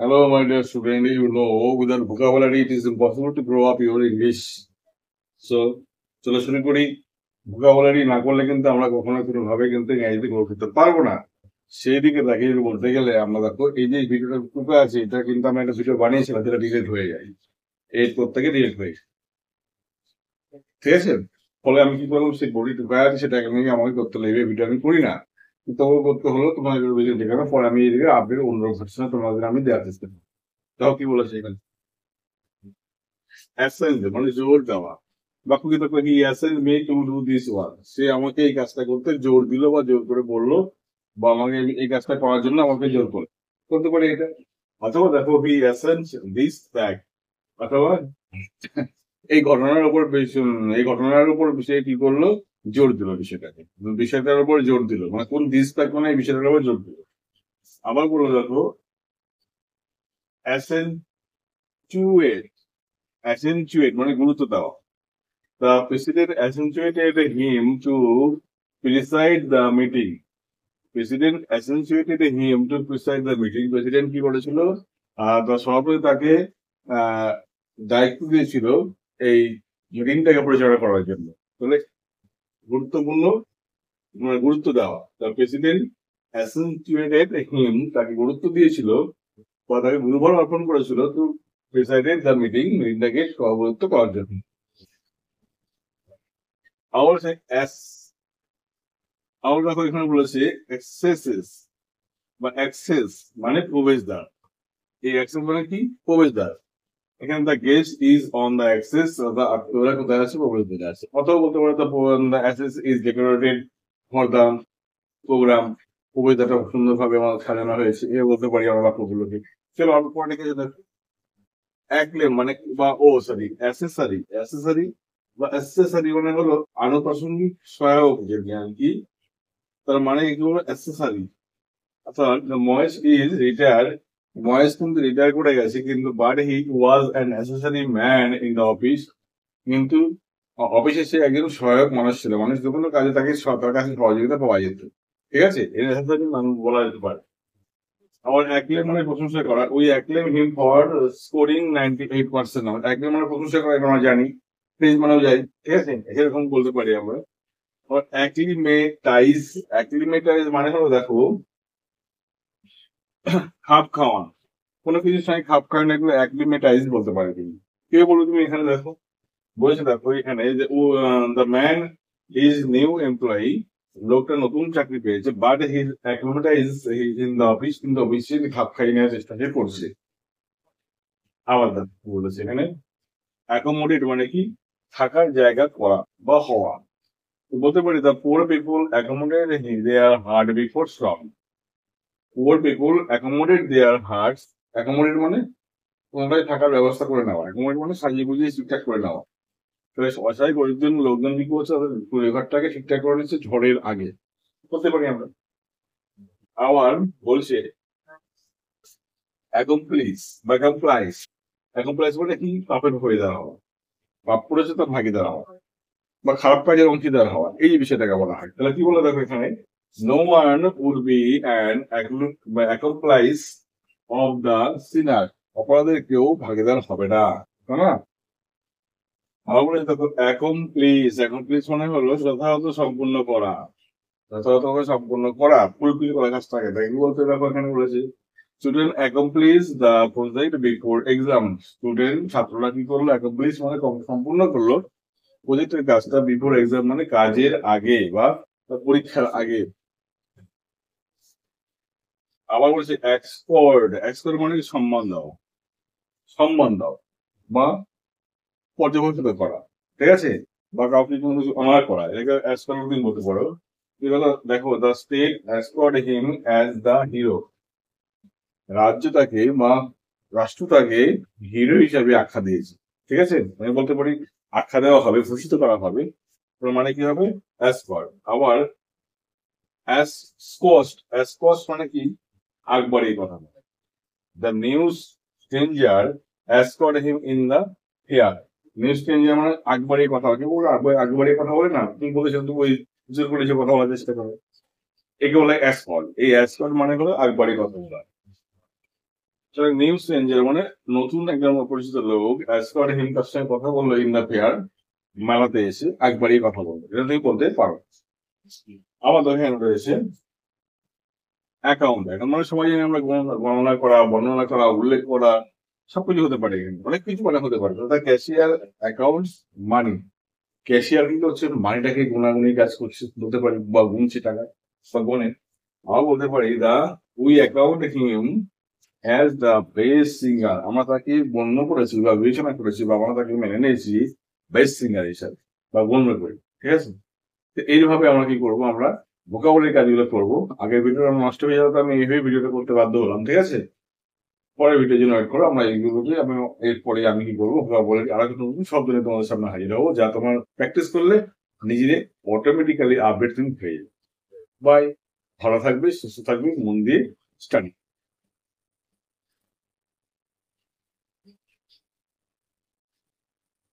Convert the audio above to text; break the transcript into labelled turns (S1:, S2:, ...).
S1: Hello, my dear student. You know, without vocabulary, it is impossible to grow up your English. So, চলো শুরু করি। vocabulary না করলে কিন্তু আমরা কখনো কোনোভাবে কিন্তু ইংরেজিতে গ্রো করতে পারবো না। সেই দিকে তাকিয়ে বলতে গেলে আমরা দেখো এই যে ভিডিওটা টুকু আছে এটা কিন্তু আমি একটা ভিডিও বানিয়েছিলাম যেটা ডিলিট হয়ে যায়। এই প্রত্যেকে ডিলিট হয়ে যায়। ঠিক আছে? ফলে আমি কি করলাম সেই বডি টুকু আছে সেটা নিয়ে আমাকে করতে লাগবে ভিডিও আমি করি না। তবে করতে হলো তোমাদের ভিডিও দেখে পরে আমি এদিকে আপডেট অন্যরকম ঘটনা তোমাদের আমি দেওয়ার চেষ্টা করি। তাও কি বলেছে এখানে অ্যাসেন্স মানে জোর দেওয়া বাক্য কিন্তু he assigns me to do this work সে আমাকে এই কাজটা করতে জোর দিল বা জোর করে বললো বা আমাকে এই কাজটা করার জন্য আমাকে জোর করে করতে পারে এটা অথবা দেখো হি অ্যাসেন্স দিস ফ্যাক্ট অথবা এই ঘটনার উপর এই ঘটনার উপর সে কি করলো জোর দিল বিষয়টাকে বিষয়টার উপর জোর দিল মানে কোন দিস ফ্যাক্ট মানে এই বিষয়টার উপর জোর দিল আবার বললো দেখো অ্যাসেন্চুয়েট accentuate মানে গুরুত্ব দেওয়া the president accentuated him to preside the meeting president accentuated him to preside the meeting president কি করেছিল তো সভাপতি তাকে দায়িত্ব দিয়েছিল এই মিটিংটাকে পরিচালনা করার জন্য তাহলে গুরুত্বপূর্ণ গুরুত্ব দেওয়া the president accentuated him তাকে গুরুত্ব দিয়েছিল বা তাকে গুরুভার অর্পণ করেছিল তো প্রিসাইডেড দ্য মিটিংটাকে সভাপতিত্ব করার জন্য আবার আবার দেখো এখানে বলেছে এক্সেসেস বা অ্যাক্সেস মানে প্রবেশদ্বার এই অ্যাক্সেস মানে কি প্রবেশদ্বার এখানে the guest is on the access ওরা কোথায় আছে প্রবেশদ্বারে আছে অথবা বলতে পারে the access is decorated for the programme প্রবেশদ্বারটা সুন্দরভাবে আমার সাজানো হয়েছে এ বলতে পারি আমরা বাক্যগুলোকে চলো আমরা পরে দেখে দেখো অ্যাক্লেম মানে বা অ্যাসেসারি বা অ্যাসেসারি মানে হলো আনুষঙ্গিক সহায়ক যে জ্ঞান কি তার মানে এগুলো অ্যাসেসারি অর্থাৎ মহেশ ইজ রিটায়ার মহেশ কিন্তু রিটায়ার করে গেছে কিন্তু but he was an accessory man in the office কিন্তু অফিসে সে একজন সহায়ক মানুষ ছিল মানুষ যে কোনো কাজে তাকে তার কাছে সহযোগিতা পাওয়া যেত ঠিক আছে এর অ্যাসেসারি বলা যেতে পারে আমার অ্যাক্লেম মানে প্রশংসা করা ওই অ্যাক্লেম হিম ফর স্কোরিং 98% আমার অ্যাক্লেম মানে প্রশংসা করা এটা আমরা জানি প্রেজ মানেও যাই ঠিক আছে এরকম বলতে পারি আমরা আর অ্যাক্লিমেটাইজ মানে হলো দেখো খাপ খাওয়ান কোনো কিছুর সঙ্গে খাপ খাওয়ান এগুলো অ্যাক্লিমেটাইজ বলতে পারে তুমি কেউ বলো তুমি এখানে দেখো বলেছে দেখো এখানে যে the man is new employee লোকটা নতুন চাকরি পেয়েছে but his acclimatise in the office কিন্তু অফিসে খাপ খাইয়ে নেওয়ার চেষ্টা সে করছে আবার দেখো বলেছে এখানে অ্যাকোমোডেট মানে কি থাকার জায়গা করা বা হওয়া বলতে পারি the poor people accommodate their heart before strong poor people accommodate their hearts accommodate মানে কোনটাই থাকার ব্যবস্থা করে নেওয়া অ্যাকোমোডেট মানে সাজিয়ে গুজিয়ে ঠিকঠাক করে নেওয়া তাহলে অসহায় গরিবজন লোকজন কি করছে তাদের ঘরটাকে ঠিকঠাক করে নিচ্ছে ঝড়ের আগে করতে পারি আমরা আবার বলছে অ্যাকমপ্লিস বা অ্যাকমপ্লাইস মানে কি পাপের হয়ে হওয়া পাপ করেছে তার ভাগিদার হওয়া বা খারাপ কাজের অংশীদার হওয়া এই বিষয়টাকে বলা হয় তাহলে কি বলে দেখো এখানে no one would be an accomplice of the sinner অপরাধের কেউ ভাগিদার হবে না তাই না আমার বলে দেখো অ্যাকমপ্লিস মানে হলো যথাযথ সম্পূর্ণ করা যথাযথভাবে সম্পূর্ণ করা ফুলফিল করা কাজটাকে তাই কি বলতে দেখো এখানে বলেছে student accomplished the project before exam student ছাত্ররা কি করলো অ্যাকমপ্লিস মানে সম্পূর্ণ করলো প্রজেক্টের কাজটা বিফোর এক্সাম মানে কাজের আগে বা পরীক্ষার আগে আবার বলছে এক্সকর্ড মানে সম্মান দাও বা পর্যবেক্ষিত করা ঠিক আছে বা কাউকে কোনো কিছু অনার করা এটাকে এক্সকর্ড তুমি বলতে পারো দেখো the state accord him as the hero রাজ্য তাকে বা রাষ্ট্র তাকে হিরো হিসাবে আখ্যা দিয়েছে ঠিক আছে আমি বলতে পারি আখ্যা দেওয়া হবে ভূষিত করা হবে মানে কি হবে অ্যাসকর্ড আবার অ্যাসকস্ট মানে কি আকবর এই কথা বলে the news stranger accord him in the here news stranger মানে আকবর এই কথা বলে আকবর এই কথা বলে না তুমি বলেছো তুমি ওই জোর করে যে কথা বলার চেষ্টা করো একে বলে অ্যাসকর্ড এই অ্যাসকর্ড মানে হলো আকবর এই কথা বলা নিউ স্ট্রেঞ্জার মানে নতুন একজন অপরিচিত লোক স্কট হিল তার সঙ্গে কথা বললো ইন দ্য ফেয়ার, মেলাতে এসে একবারই কথা বলবো, এটা তুমি বলতে পারো। আমাদের এখানে রয়েছে অ্যাকাউন্ট। এখন মানে সবাই জানি আমরা গণনা করা, বর্ণনা করা, উল্লেখ করা সবকিছু হতে পারে, এখানে অনেক কিছু মানে হতে পারে। ক্যাশিয়ার, অ্যাকাউন্টস, মানি। ক্যাশিয়ার কিন্তু হচ্ছে মানিটাকে গুণাগুনি কাজ করছে বলতে পারি, বা গুনছে টাকা বা গনে। আমরা বলতে পারি the we account him as the best singer, আমরা তাকে গণ্য করেছি বা বিবেচনা করেছি বা আমরা তাকে মেনে নিয়েছি বেস্ট সিঙ্গার হিসাবে বা গণ্য করি, ঠিক আছে। তো এইভাবে আমরা কি করবো, আমরা ভোকাবুলারি কাজগুলো করবো। আগের ভিডিওটা নষ্ট হয়ে যাবে, আমি এইভাবে ভিডিওটা করতে বাধ্য হলাম, ঠিক আছে। পরের ভিডিওর জন্য ওয়েট করো, আমরা এইগুলোকে আমি এরপরে আমি কি করবো, ভোকাবুলারি আর একটা নতুন শব্দ নিয়ে তোমাদের সামনে হাজির হবো, যা তোমার প্র্যাকটিস করলে নিজেরে অটোমেটিক্যালি আপডেট তুমি পেয়ে যাবে। বাই, ভালো থাকবে, সুস্থ থাকবে, মন দিয়ে স্টাডি।